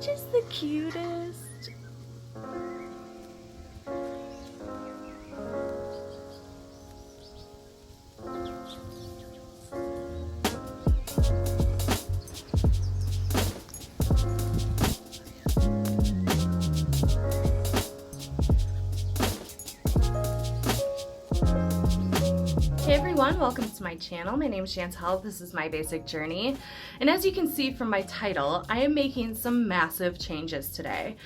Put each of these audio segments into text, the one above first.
she just the cutest? Hey everyone, welcome to my channel. My name is Chantel. This is my basic journey. And as you can see from my title, I am making some massive changes today.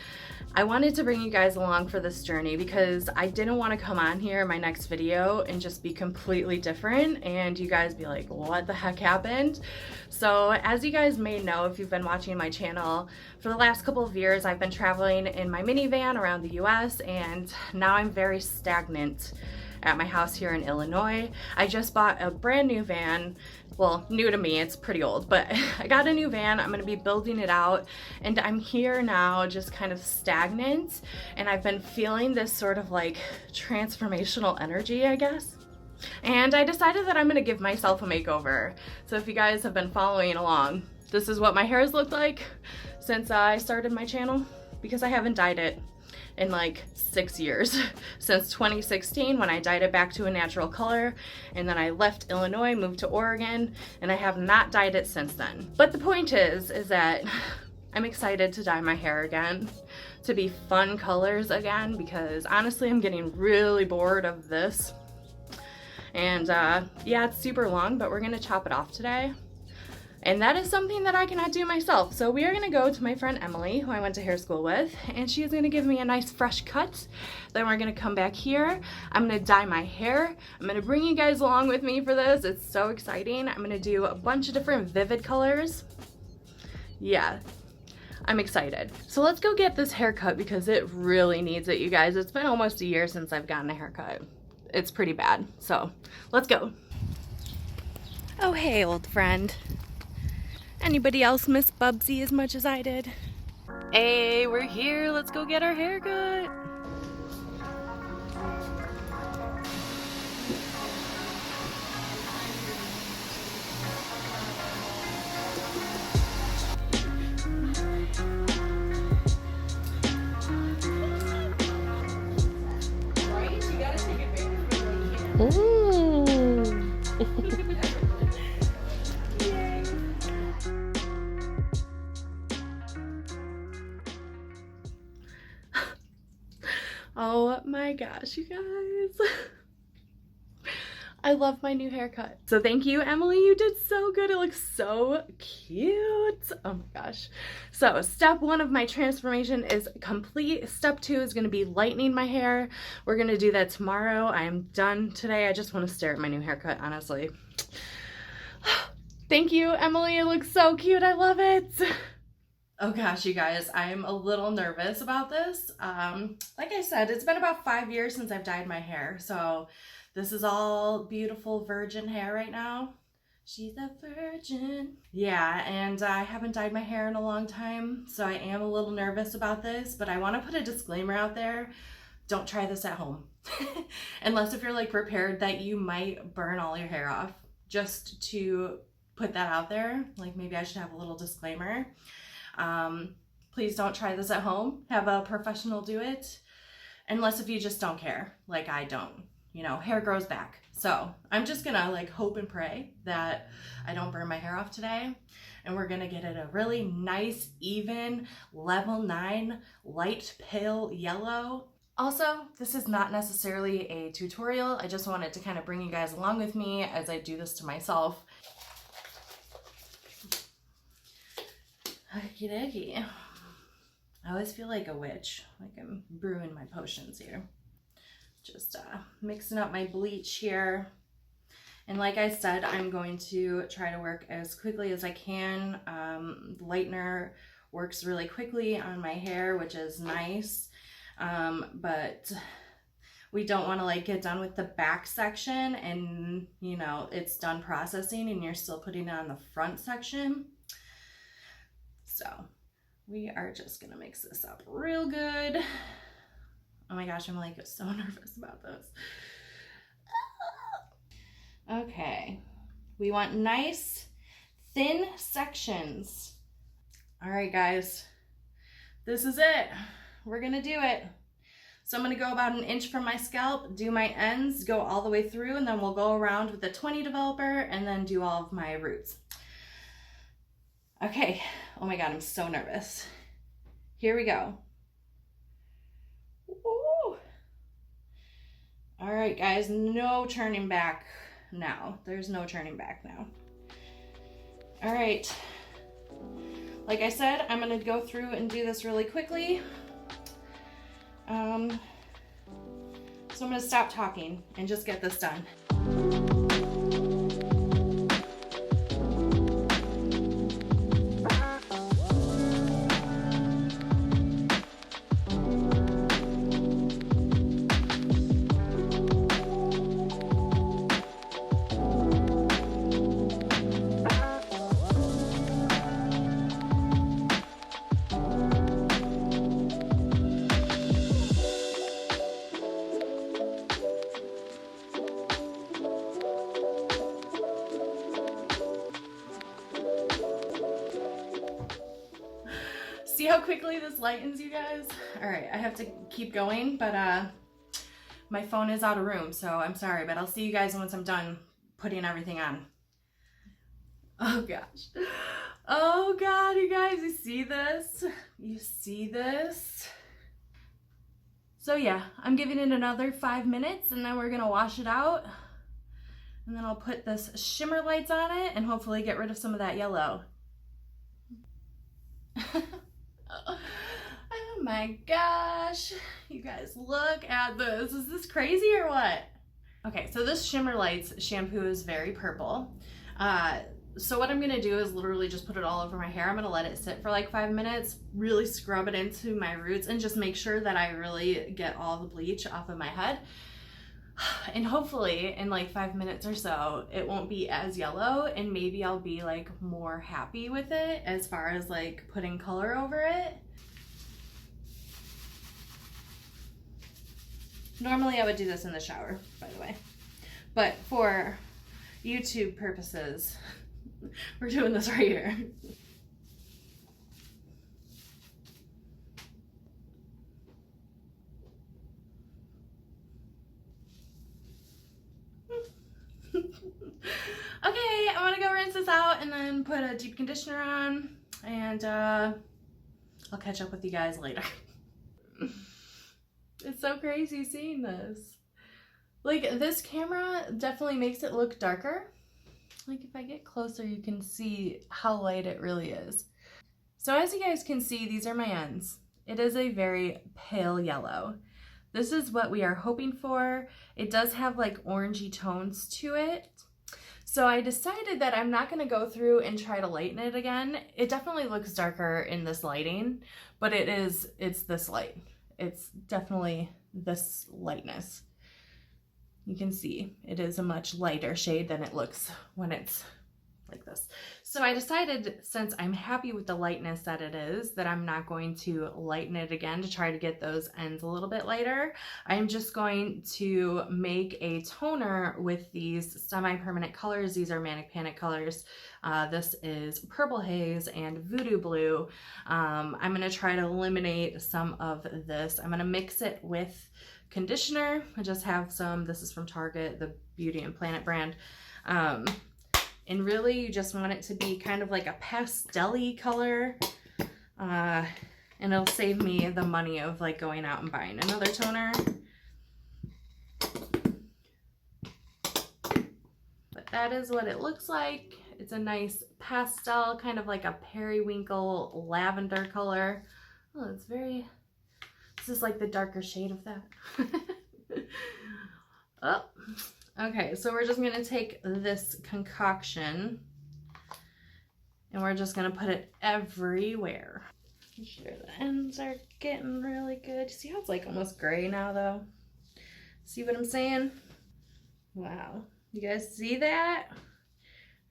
I wanted to bring you guys along for this journey because I didn't want to come on here in my next video and just be completely different and you guys be like, what the heck happened? So as you guys may know, if you've been watching my channel, for the last couple of years I've been traveling in my minivan around the US, and now I'm very stagnant at my house here in Illinois. I just bought a brand new van. Well, new to me, it's pretty old, but I got a new van. I'm gonna be building it out, and I'm here now just kind of stagnant, and I've been feeling this sort of like transformational energy, I guess. And I decided that I'm gonna give myself a makeover. So if you guys have been following along, this is what my hair has looked like since I started my channel, because I haven't dyed it in like 6 years, since 2016 when I dyed it back to a natural color, and then I left Illinois, moved to Oregon, and I have not dyed it since then. But the point is that I'm excited to dye my hair again, to be fun colors again, because honestly I'm getting really bored of this. And yeah, it's super long, but we're gonna chop it off today. And that is something that I cannot do myself. So we are gonna go to my friend Emily, who I went to hair school with, and she is gonna give me a nice fresh cut. Then we're gonna come back here. I'm gonna dye my hair. I'm gonna bring you guys along with me for this. It's so exciting. I'm gonna do a bunch of different vivid colors. Yeah, I'm excited. So let's go get this haircut because it really needs it, you guys. It's been almost a year since I've gotten a haircut. It's pretty bad, so let's go. Oh, hey, old friend. Anybody else miss Bubsy as much as I did? Hey, we're here. Let's go get our haircut. Right? You gotta take advantage of it. Oh my gosh, you guys. I love my new haircut. So thank you, Emily. You did so good. It looks so cute. Oh my gosh. So step one of my transformation is complete. Step two is going to be lightening my hair. We're going to do that tomorrow. I am done today. I just want to stare at my new haircut, honestly. Thank you, Emily. It looks so cute. I love it. Oh gosh, you guys, I'm a little nervous about this. Like I said, it's been about 5 years since I've dyed my hair, so this is all beautiful virgin hair right now. She's a virgin. Yeah, and I haven't dyed my hair in a long time, so I am a little nervous about this, but I want to put a disclaimer out there. Don't try this at home. Unless if you're like prepared that you might burn all your hair off. Just to put that out there, like maybe I should have a little disclaimer. Please don't try this at home. Have a professional do it, unless if you just don't care, like I don't. You know, hair grows back. So I'm just gonna like hope and pray that I don't burn my hair off today, and we're gonna get it a really nice, even, level 9, light pale yellow. Also, this is not necessarily a tutorial. I just wanted to kind of bring you guys along with me as I do this to myself. Okie dokie. I always feel like a witch, like I'm brewing my potions here. Just mixing up my bleach here. And like I said, I'm going to try to work as quickly as I can. The lightener works really quickly on my hair, which is nice. But we don't want to like get done with the back section and, you know, it's done processing and you're still putting it on the front section. So we are just gonna mix this up real good. Oh my gosh, I'm like so nervous about this. Okay, we want nice thin sections. All right guys, This is it. We're gonna do it. So I'm gonna go about an inch from my scalp, do my ends, go all the way through, and then we'll go around with the 20 developer and then do all of my roots. Okay, oh my God, I'm so nervous. Here we go. Ooh. All right, guys, no turning back now. There's no turning back now. All right. Like I said, I'm gonna go through and do this really quickly. So I'm gonna stop talking and just get this done. See how quickly this lightens, you guys? All right, I have to keep going, but my phone is out of room, so I'm sorry, but I'll see you guys once I'm done putting everything on. Oh gosh. Oh God, you guys, you see this? You see this? So yeah, I'm giving it another 5 minutes and then we're gonna wash it out. And then I'll put this shimmer lights on it and hopefully get rid of some of that yellow. Oh my gosh, you guys, look at this. Is this crazy or what? Okay, so this Shimmer Lights shampoo is very purple. So what I'm gonna do is literally just put it all over my hair. I'm gonna let it sit for like 5 minutes, really scrub it into my roots and just make sure that I really get all the bleach off of my head. And hopefully in like 5 minutes or so, it won't be as yellow and maybe I'll be like more happy with it as far as like putting color over it. Normally I would do this in the shower, by the way, but for YouTube purposes, we're doing this right here. Okay, I'm gonna go rinse this out and then put a deep conditioner on, and I'll catch up with you guys later. It's so crazy seeing this. Like, this camera definitely makes it look darker. Like, if I get closer, you can see how light it really is. So as you guys can see, these are my ends. It is a very pale yellow. This is what we are hoping for. It does have like orangey tones to it. So I decided that I'm not gonna go through and try to lighten it again. It definitely looks darker in this lighting, but it's this light. It's definitely this lightness. You can see it is a much lighter shade than it looks when it's like this. So I decided, since I'm happy with the lightness that it is, that I'm not going to lighten it again to try to get those ends a little bit lighter. I'm just going to make a toner with these semi-permanent colors. These are Manic Panic colors. This is Purple Haze and Voodoo Blue. I'm gonna try to eliminate some of this. I'm gonna mix it with conditioner. I just have some, this is from Target, the Beauty and Planet brand. And really you just want it to be kind of like a pastel-y color, and it'll save me the money of like going out and buying another toner. But that is what it looks like. It's a nice pastel, kind of like a periwinkle lavender color. Oh, it's very, this is like the darker shade of that. Oh. Okay, so we're just gonna take this concoction and we're just gonna put it everywhere. Make sure the ends are getting really good. See how it's like almost gray now though? See what I'm saying? Wow, you guys see that?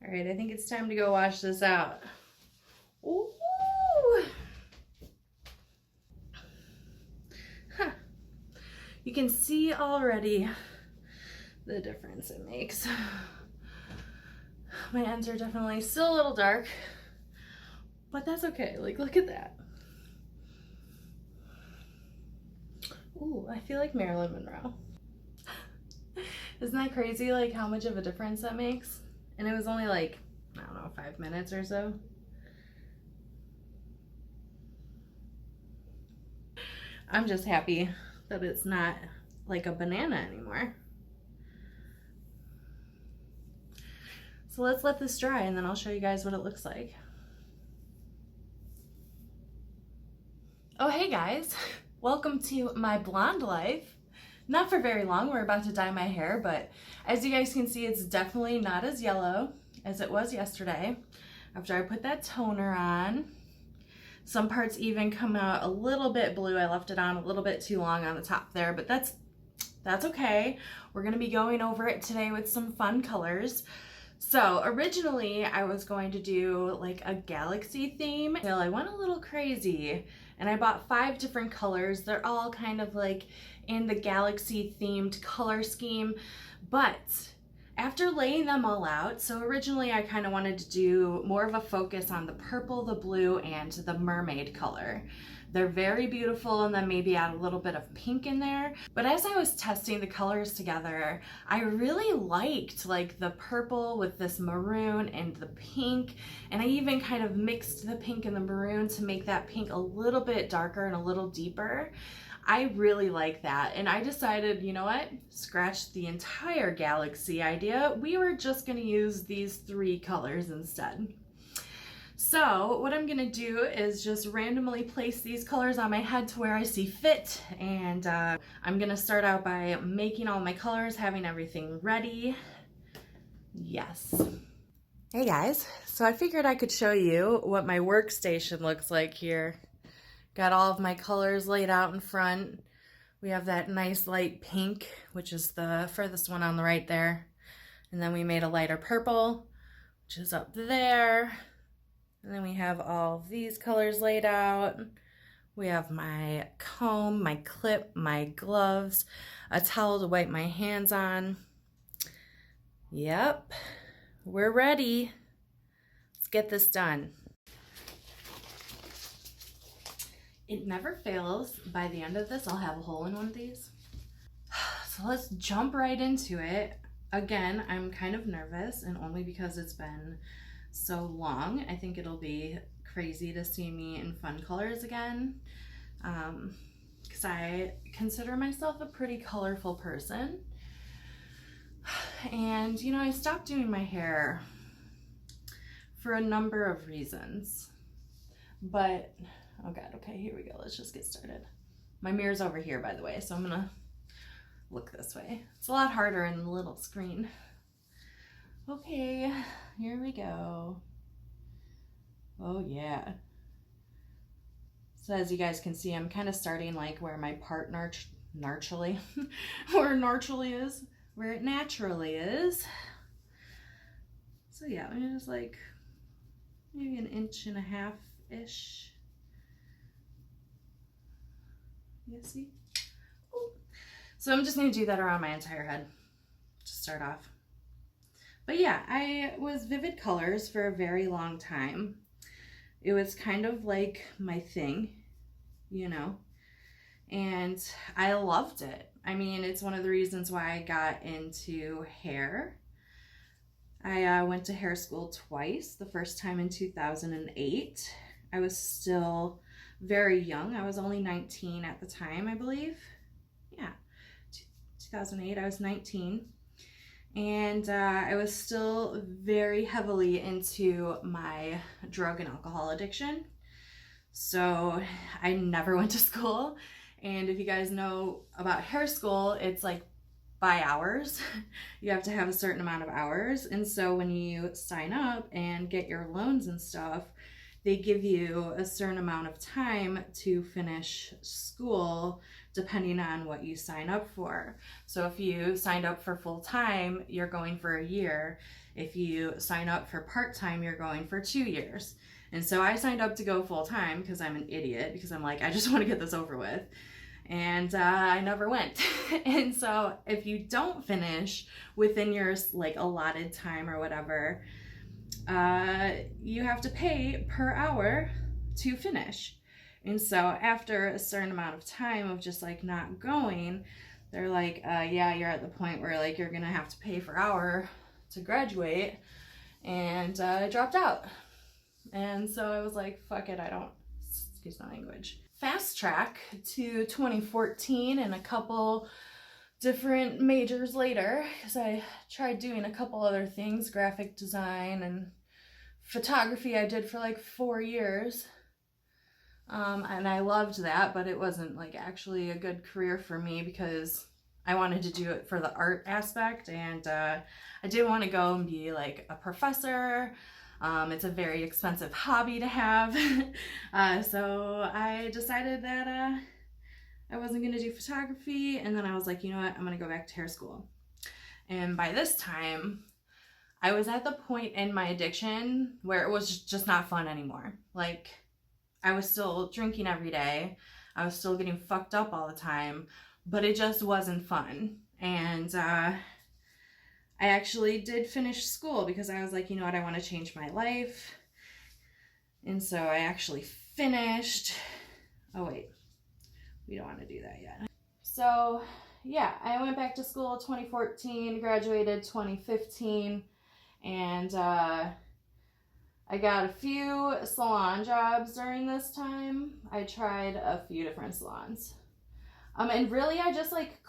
All right, I think it's time to go wash this out. Ooh! Huh. You can see already the difference it makes. My ends are definitely still a little dark, but that's okay. Like, look at that. I feel like Marilyn Monroe. Isn't that crazy, like how much of a difference that makes? And it was only like, I don't know, 5 minutes or so. I'm just happy that it's not like a banana anymore. So let's let this dry and then I'll show you guys what it looks like. Oh, hey guys, welcome to my blonde life. Not for very long, we're about to dye my hair, but as you guys can see, it's definitely not as yellow as it was yesterday after I put that toner on. Some parts even come out a little bit blue. I left it on a little bit too long on the top there, but that's okay. We're gonna be going over it today with some fun colors. So originally I was going to do like a galaxy theme. Well, I went a little crazy and I bought 5 different colors. They're all kind of like in the galaxy themed color scheme, but after laying them all out, so originally I kind of wanted to do more of a focus on the purple, the blue, and the mermaid color. They're very beautiful, and then maybe add a little bit of pink in there. But as I was testing the colors together, I really liked like the purple with this maroon and the pink, and I even kind of mixed the pink and the maroon to make that pink a little bit darker and a little deeper. I really like that, and I decided, you know what, scratch the entire galaxy idea. We were just gonna use these 3 colors instead. So what I'm gonna do is just randomly place these colors on my head to where I see fit, and I'm gonna start out by making all my colors, having everything ready. Yes. Hey guys, so I figured I could show you what my workstation looks like here. Got all of my colors laid out in front. We have that nice light pink, which is the furthest one on the right there. And then we made a lighter purple, which is up there. And then we have all of these colors laid out. We have my comb, my clip, my gloves, a towel to wipe my hands on. Yep, we're ready. Let's get this done. It never fails. By the end of this, I'll have a hole in one of these. So let's jump right into it. Again, I'm kind of nervous, and only because it's been so long. I think it'll be crazy to see me in fun colors again, because I consider myself a pretty colorful person. And you know, I stopped doing my hair for a number of reasons, but oh god, okay, here we go. Let's just get started. My mirror's over here, by the way, so I'm gonna look this way. It's a lot harder in the little screen. Okay, here we go. Oh yeah. So as you guys can see, I'm kind of starting like where my part naturally is, where it naturally is. So yeah, I'm just like maybe 1.5 inches-ish. You see? Ooh. So I'm just gonna do that around my entire head to start off. But yeah, I was Vivid Colors for a very long time. It was kind of like my thing, you know, and I loved it. I mean, it's one of the reasons why I got into hair. I went to hair school twice. The first time in 2008. I was still very young. I was only 19 at the time, I believe. Yeah, 2008, I was 19. And I was still very heavily into my drug and alcohol addiction. So I never went to school. And if you guys know about hair school, it's like by hours. You have to have a certain amount of hours. And so when you sign up and get your loans and stuff, they give you a certain amount of time to finish school depending on what you sign up for. So if you signed up for full-time, you're going for a year. If you sign up for part-time, you're going for 2 years. And so I signed up to go full-time because I'm an idiot, because I'm like, I just want to get this over with. And I never went. And so if you don't finish within your like allotted time or whatever, you have to pay per hour to finish. And so after a certain amount of time of just like not going, they're like, yeah, you're at the point where like you're gonna have to pay per hour to graduate. And I dropped out. And so I was like, fuck it, I don't, excuse my language. Fast track to 2014 and a couple different majors later, because I tried doing a couple other things, graphic design and photography I did for like 4 years. And I loved that, but it wasn't like actually a good career for me because I wanted to do it for the art aspect, and I didn't want to go and be like a professor. It's a very expensive hobby to have. So I decided that I wasn't going to do photography, and then I was like, you know what, I'm going to go back to hair school. And by this time, I was at the point in my addiction where it was just not fun anymore. Like, I was still drinking every day. I was still getting fucked up all the time, but it just wasn't fun. And I actually did finish school because I was like, you know what, I want to change my life. And so I actually finished. Oh, wait. We don't want to do that yet. So, yeah, I went back to school 2014, graduated 2015, and I got a few salon jobs during this time. I tried a few different salons. And really, I just like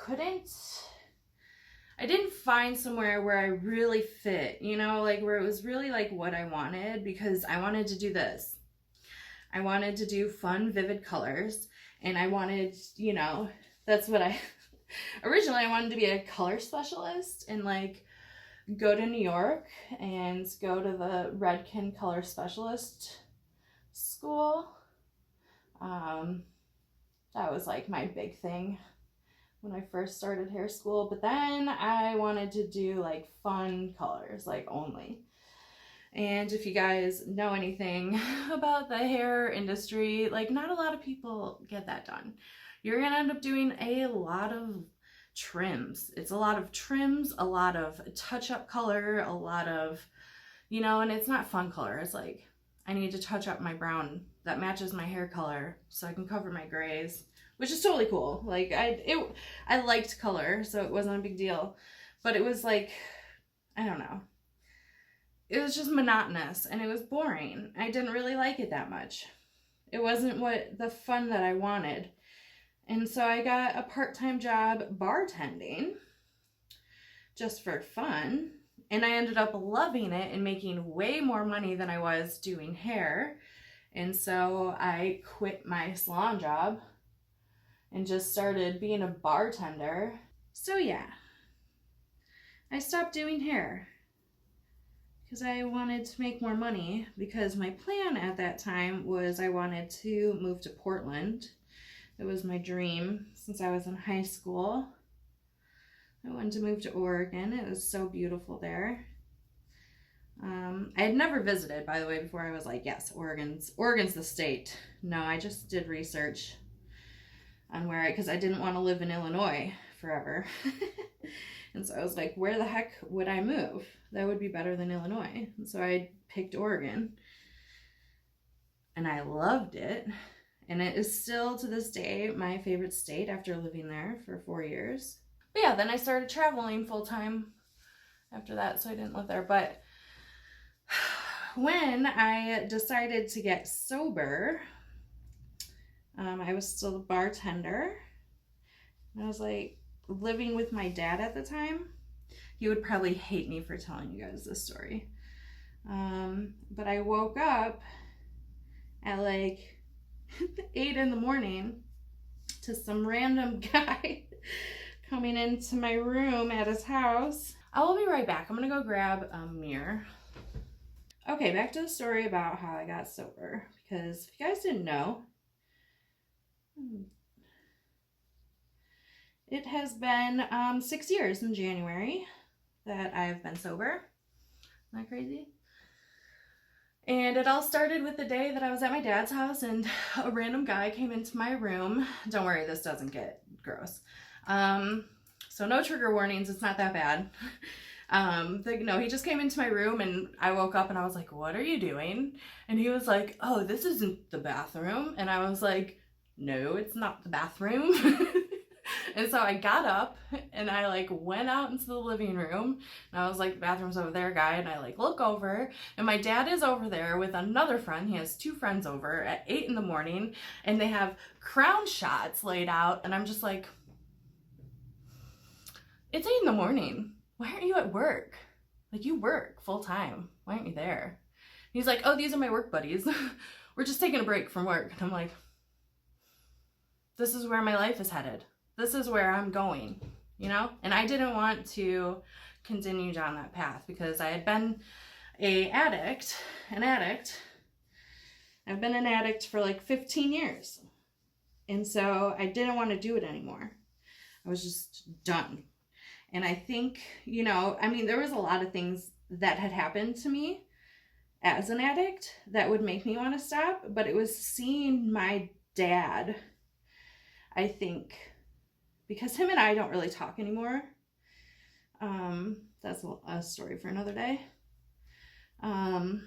I didn't find somewhere where I really fit, you know, like where it was really like what I wanted, because I wanted to do this. I wanted to do fun, vivid colors, and I wanted, you know, that's what originally I wanted to be a color specialist and like go to New York and go to the Redken color specialist school. That was like my big thing when I first started hair school, but then I wanted to do like fun colors, like only. And if you guys know anything about the hair industry, like not a lot of people get that done. You're gonna end up doing a lot of trims. It's a lot of trims, a lot of touch-up color, a lot of, you know, and it's not fun color. It's like, I need to touch up my brown that matches my hair color so I can cover my grays, which is totally cool. Like I liked color, so it wasn't a big deal, but it was like, I don't know. It was just monotonous and it was boring. I didn't really like it that much. It wasn't the fun that I wanted. And so I got a part-time job bartending just for fun. And I ended up loving it and making way more money than I was doing hair. And so I quit my salon job and just started being a bartender. So yeah, I stopped doing hair because I wanted to make more money, because my plan at that time was I wanted to move to Portland. It was my dream since I was in high school. I wanted to move to Oregon. It was so beautiful there. I had never visited, by the way, before I was like, yes, Oregon's the state. No, I just did research on because I didn't want to live in Illinois forever. And so I was like, where the heck would I move? That would be better than Illinois. And so I picked Oregon. And I loved it. And it is still to this day my favorite state after living there for 4 years. But yeah, then I started traveling full time after that, so I didn't live there. But when I decided to get sober, I was still a bartender. And I was like living with my dad at the time. He would probably hate me for telling you guys this story. But I woke up at like 8 in the morning to some random guy coming into my room at his house. I will be right back. I'm gonna go grab a mirror. Okay, back to the story about how I got sober, because if you guys didn't know, it has been 6 years in January that I've been sober. Isn't that crazy? And it all started with the day that I was at my dad's house and a random guy came into my room. Don't worry, this doesn't get gross. So no trigger warnings, it's not that bad. No, he just came into my room and I woke up and I was like, what are you doing? And he was like, oh, this isn't the bathroom. And I was like, no, it's not the bathroom. And so I got up and I like went out into the living room and I was like, the bathroom's over there, guy. And I like look over and my dad is over there with another friend. He has 2 friends over at 8 in the morning and they have crown shots laid out. And I'm just like, it's 8 in the morning. Why aren't you at work? Like, you work full time. Why aren't you there? And he's like, oh, these are my work buddies. We're just taking a break from work. And I'm like, this is where my life is headed. This is where I'm going, you know? And I didn't want to continue down that path because I had been an addict. I've been an addict for like 15 years. And so I didn't want to do it anymore. I was just done. And I think, you know, I mean, there was a lot of things that had happened to me as an addict that would make me want to stop, but it was seeing my dad, I think, because him and I don't really talk anymore. That's a story for another day. But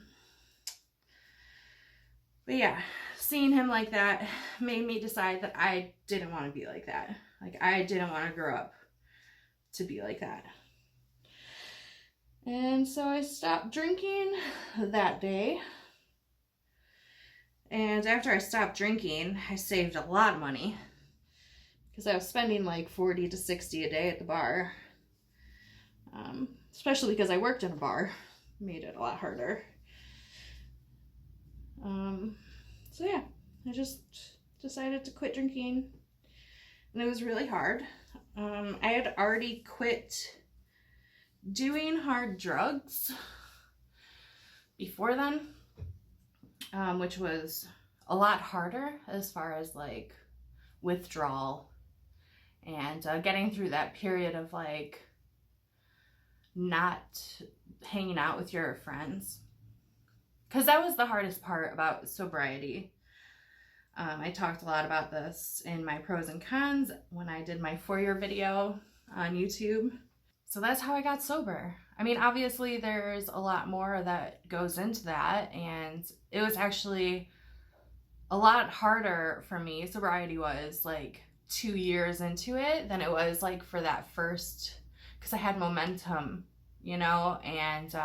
yeah, seeing him like that made me decide that I didn't want to be like that. Like, I didn't want to grow up to be like that. And so I stopped drinking that day. And after I stopped drinking, I saved a lot of money because I was spending like 40 to 60 a day at the bar. Especially because I worked in a bar. Made it a lot harder. So yeah, I just decided to quit drinking. And it was really hard. I had already quit doing hard drugs before then, which was a lot harder as far as like withdrawal and getting through that period of like not hanging out with your friends. Because that was the hardest part about sobriety. I talked a lot about this in my pros and cons when I did my 4-year video on YouTube. So that's how I got sober. I mean, obviously there's a lot more that goes into that, and it was actually a lot harder for me. Sobriety was like 2 years into it than it was like for that first, because I had momentum, you know, and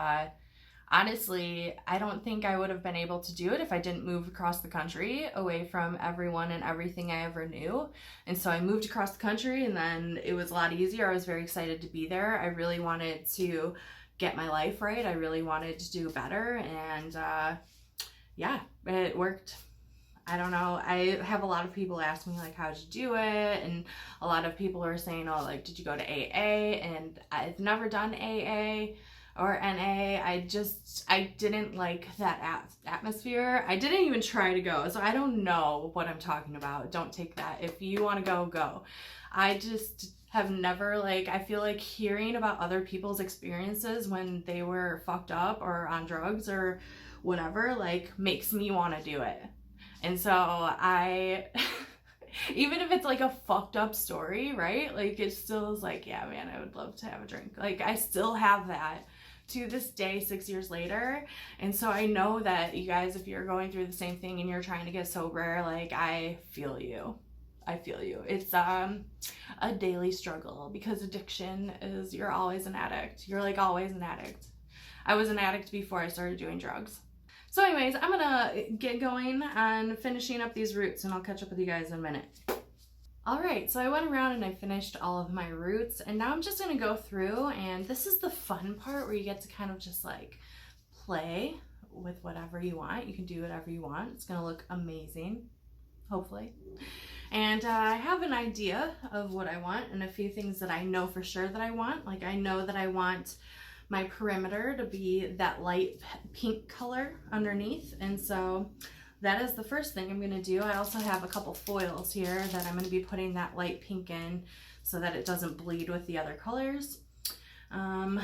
honestly, I don't think I would have been able to do it if I didn't move across the country away from everyone and everything I ever knew. And so I moved across the country and then it was a lot easier. I was very excited to be there. I really wanted to get my life right. I really wanted to do better. And yeah, it worked. I don't know. I have a lot of people ask me like, how'd you do it? And a lot of people are saying, oh, like, did you go to AA? And I've never done AA or NA. I didn't like that atmosphere. I didn't even try to go. So I don't know what I'm talking about. Don't take that. If you want to go, go. I just have never, like, I feel like hearing about other people's experiences when they were fucked up or on drugs or whatever, like, makes me want to do it. And so I, even if it's like a fucked up story, right? Like, it still is like, yeah, man, I would love to have a drink. Like, I still have that to this day, 6 years later. And so I know that you guys, if you're going through the same thing and you're trying to get sober, like, I feel you. I feel you. It's a daily struggle because addiction is, you're always an addict. You're like always an addict. I was an addict before I started doing drugs. So anyways, I'm gonna get going on finishing up these roots and I'll catch up with you guys in a minute. Alright, so I went around and I finished all of my roots and now I'm just gonna go through, and this is the fun part where you get to kind of just like play with whatever you want. You can do whatever you want. It's gonna look amazing, hopefully. And I have an idea of what I want and a few things that I know for sure that I want. Like, I know that I want my perimeter to be that light pink color underneath, and so that is the first thing I'm going to do. I also have a couple foils here that I'm going to be putting that light pink in so that it doesn't bleed with the other colors. So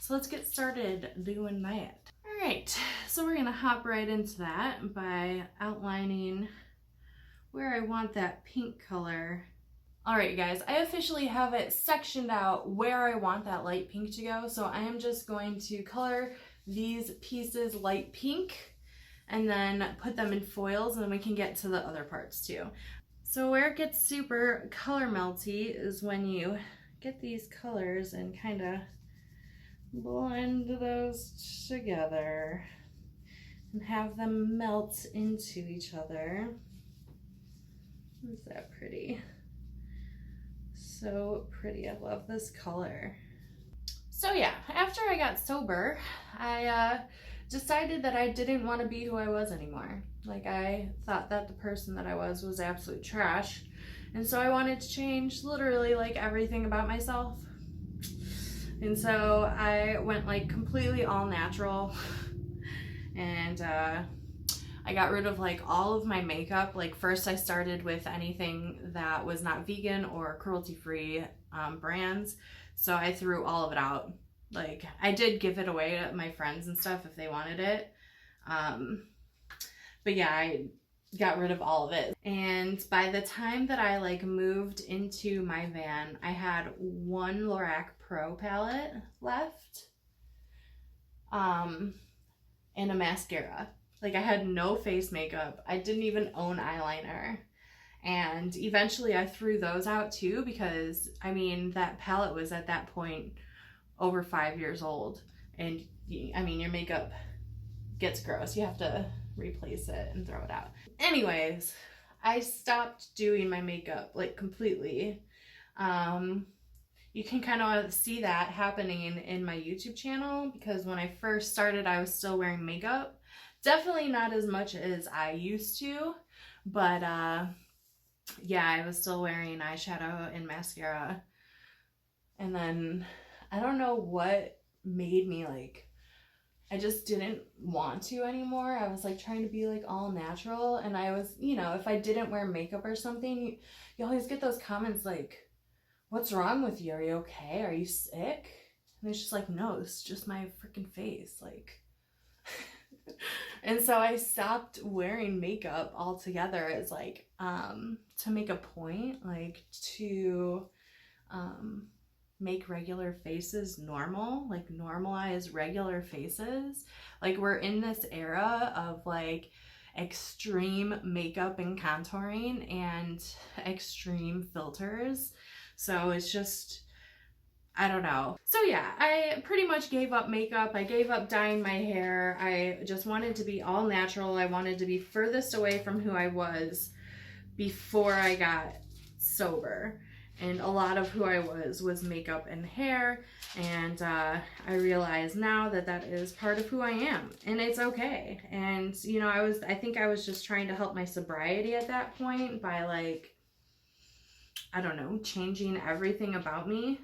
let's get started doing that. Alright, so we're going to hop right into that by outlining where I want that pink color Alright, you guys, I officially have it sectioned out where I want that light pink to go, so I am just going to color these pieces light pink and then put them in foils, and then we can get to the other parts too. So where it gets super color melty is when you get these colors and kind of blend those together and have them melt into each other. Isn't that pretty? So pretty. I love this color. So yeah, after I got sober, I decided that I didn't want to be who I was anymore. Like, I thought that the person that I was absolute trash. And so I wanted to change literally like everything about myself. And so I went like completely all natural. And I got rid of like all of my makeup. Like, first I started with anything that was not vegan or cruelty-free brands. So I threw all of it out. Like, I did give it away to my friends and stuff if they wanted it. But yeah, I got rid of all of it. And by the time that I like moved into my van, I had one Lorac Pro palette left. And a mascara. Like, I had no face makeup. I didn't even own eyeliner. And eventually I threw those out too, because I mean, that palette was at that point over 5 years old. And I mean, your makeup gets gross. You have to replace it and throw it out. Anyways, I stopped doing my makeup like completely. You can kind of see that happening in my YouTube channel, because when I first started, I was still wearing makeup. Definitely not as much as I used to, but yeah, I was still wearing eyeshadow and mascara. And then I don't know what made me like, I just didn't want to anymore. I was like trying to be like all natural, and I was, you know, if I didn't wear makeup or something, you always get those comments like, what's wrong with you? Are you okay? Are you sick? And it's just like, no, it's just my freaking face. Like, and so I stopped wearing makeup altogether as like, to make a point, like to, make regular faces normal, like normalize regular faces. Like, we're in this era of like extreme makeup and contouring and extreme filters. So it's just, I don't know. So yeah, I pretty much gave up makeup. I gave up dyeing my hair. I just wanted to be all natural. I wanted to be furthest away from who I was before I got sober. And a lot of who I was makeup and hair. And I realize now that that is part of who I am. And it's okay. And, you know, I think I was just trying to help my sobriety at that point by like, I don't know, changing everything about me.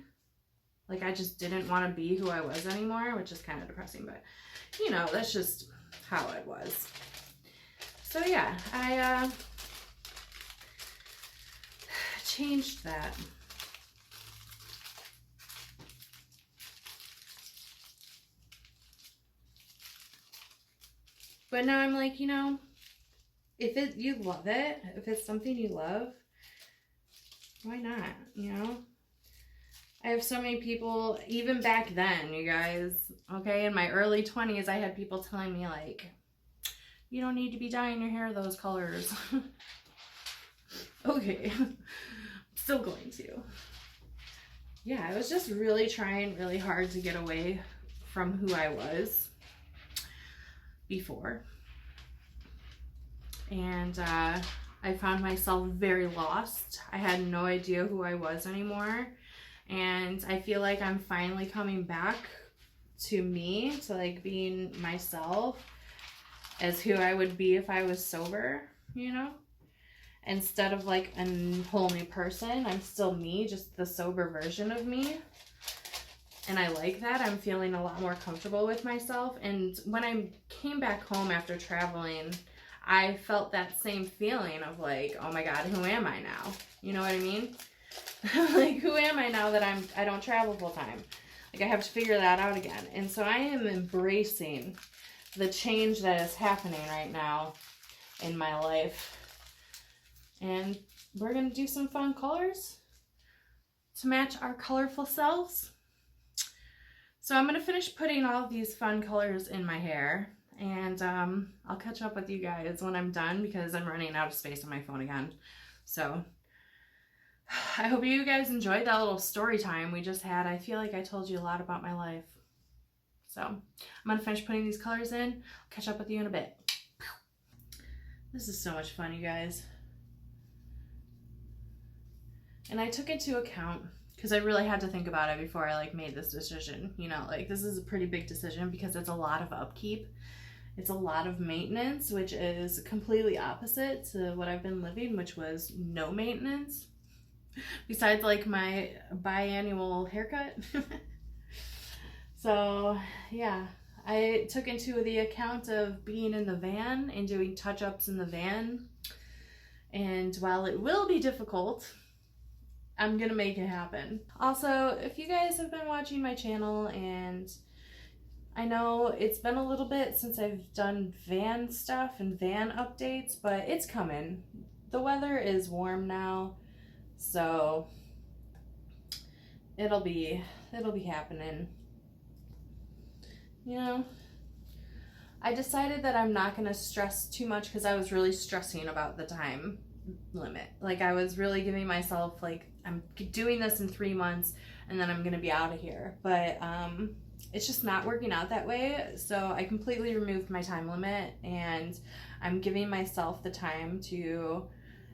Like, I just didn't want to be who I was anymore, which is kind of depressing, but you know, that's just how it was. So yeah, I changed that. But now I'm like, you know, if you love it, if it's something you love, why not, you know? I have so many people, even back then, you guys, okay, in my early 20s, I had people telling me like, you don't need to be dyeing your hair those colors. Okay, still going to. Yeah, I was just really trying really hard to get away from who I was before. And I found myself very lost. I had no idea who I was anymore. And I feel like I'm finally coming back to me, to like being myself as who I would be if I was sober, you know? Instead of like a whole new person, I'm still me, just the sober version of me. And I like that. I'm feeling a lot more comfortable with myself. And when I came back home after traveling, I felt that same feeling of like, oh my God, who am I now? You know what I mean? Like, who am I now that I don't travel full time? Like, I have to figure that out again. And so I am embracing the change that is happening right now in my life. And we're going to do some fun colors. to match our colorful selves. So I'm going to finish putting all of these fun colors in my hair, and I'll catch up with you guys when I'm done because I'm running out of space on my phone again. So I hope you guys enjoyed that little story time we just had. I feel like I told you a lot about my life. So I'm going to finish putting these colors in. I'll catch up with you in a bit. This is so much fun, you guys. And I took into account, because I really had to think about it before I like made this decision. You know, like this is a pretty big decision because it's a lot of upkeep. It's a lot of maintenance, which is completely opposite to what I've been living, which was no maintenance. Besides like my biannual haircut. So yeah, I took into the account of being in the van and doing touch-ups in the van. And while it will be difficult, I'm gonna make it happen. Also, if you guys have been watching my channel, and I know it's been a little bit since I've done van stuff and van updates, but it's coming. The weather is warm now, so it'll be happening. You know, I decided that I'm not gonna stress too much because I was really stressing about the time limit. Like I was really giving myself like, I'm doing this in 3 months and then I'm gonna be out of here, but it's just not working out that way. So I completely removed my time limit, and I'm giving myself the time to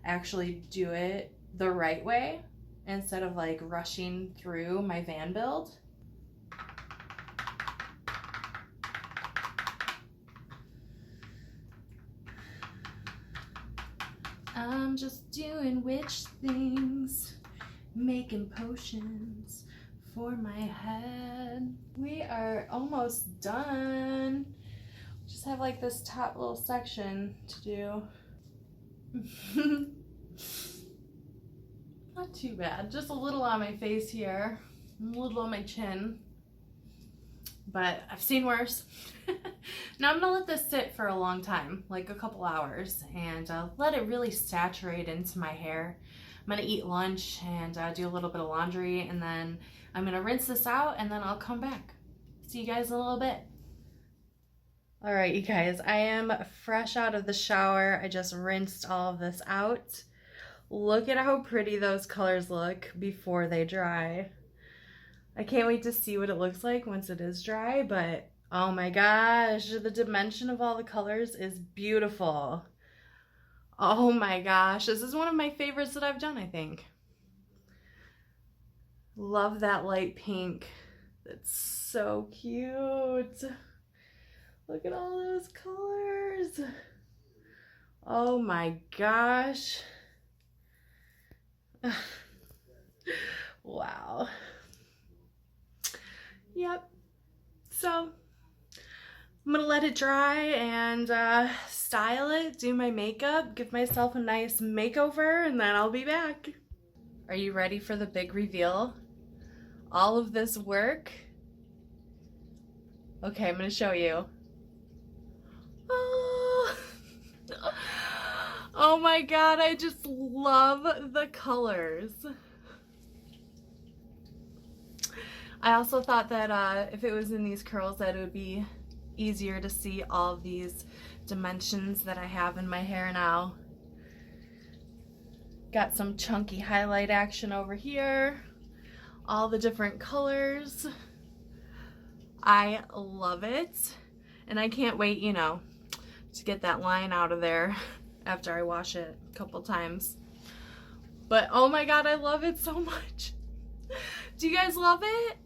actually do it the right way instead of like rushing through my van build. I'm just doing witch things, making potions for my head. We are almost done. Just have like this top little section to do. Not too bad. Just a little on my face here, a little on my chin. But I've seen worse. Now I'm gonna let this sit for a long time, like a couple hours, and let it really saturate into my hair. I'm gonna eat lunch and do a little bit of laundry, and then I'm gonna rinse this out, and then I'll come back. See you guys in a little bit. All right, you guys, I am fresh out of the shower. I just rinsed all of this out. Look at how pretty those colors look before they dry. I can't wait to see what it looks like once it is dry, but oh my gosh, the dimension of all the colors is beautiful. Oh my gosh, this is one of my favorites that I've done, I think. Love that light pink. That's so cute. Look at all those colors. Oh my gosh. Wow. Yep. So I'm gonna let it dry and style it, do my makeup, give myself a nice makeover, and then I'll be back. Are you ready for the big reveal? All of this work. Okay, I'm gonna show you. Oh, oh my god, I just love the colors. I also thought that if it was in these curls that it would be easier to see all of these dimensions that I have in my hair now. Got some chunky highlight action over here. All the different colors. I love it. And I can't wait, you know, to get that line out of there after I wash it a couple times. But oh my god, I love it so much. Do you guys love it?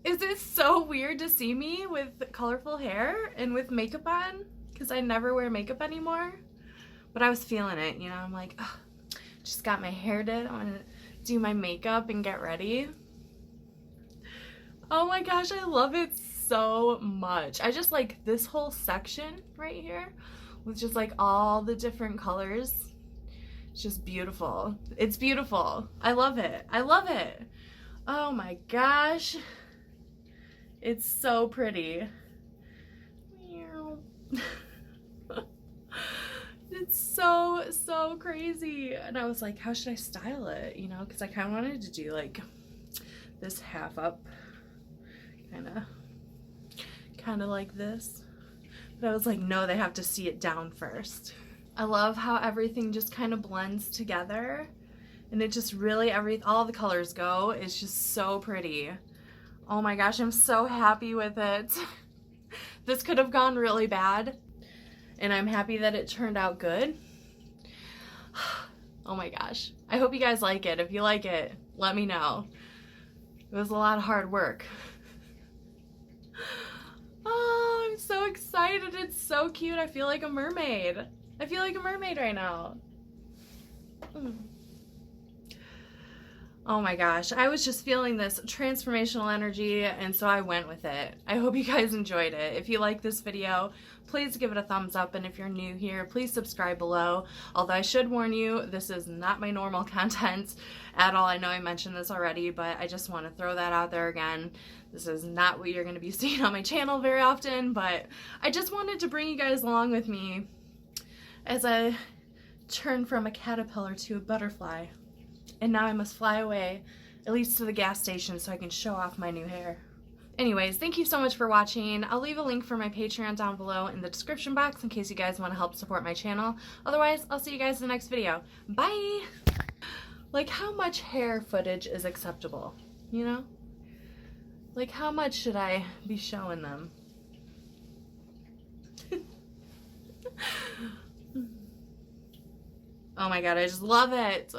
Is it so weird to see me with colorful hair and with makeup on? Because I never wear makeup anymore. But I was feeling it, you know, I'm like, oh, just got my hair did. I want to do my makeup and get ready. Oh my gosh, I love it so much. I just like this whole section right here with just like all the different colors. It's just beautiful. It's beautiful. I love it. I love it. Oh my gosh. It's so pretty. It's so crazy. And I was like, how should I style it? You know, because I kind of wanted to do like this half up, kind of like this. But I was like, no, they have to see it down first. I love how everything just kind of blends together, and it just really, all the colors go. It's just so pretty. Oh my gosh, I'm so happy with it. This could have gone really bad, and I'm happy that it turned out good. Oh my gosh. I hope you guys like it. If you like it, let me know. It was a lot of hard work. Oh, I'm so excited. It's so cute. I feel like a mermaid. I feel like a mermaid right now. Oh my gosh, I was just feeling this transformational energy, and so I went with it. I hope you guys enjoyed it. If you like this video, please give it a thumbs up, and if you're new here, please subscribe below. Although I should warn you, this is not my normal content at all. I know I mentioned this already, but I just want to throw that out there again. This is not what you're going to be seeing on my channel very often, but I just wanted to bring you guys along with me as I turn from a caterpillar to a butterfly. And now I must fly away, at least to the gas station, so I can show off my new hair. Anyways, thank you so much for watching. I'll leave a link for my Patreon down below in the description box in case you guys want to help support my channel. Otherwise, I'll see you guys in the next video. Bye! Like, how much hair footage is acceptable, you know? Like, how much should I be showing them? Oh my god, I just love it!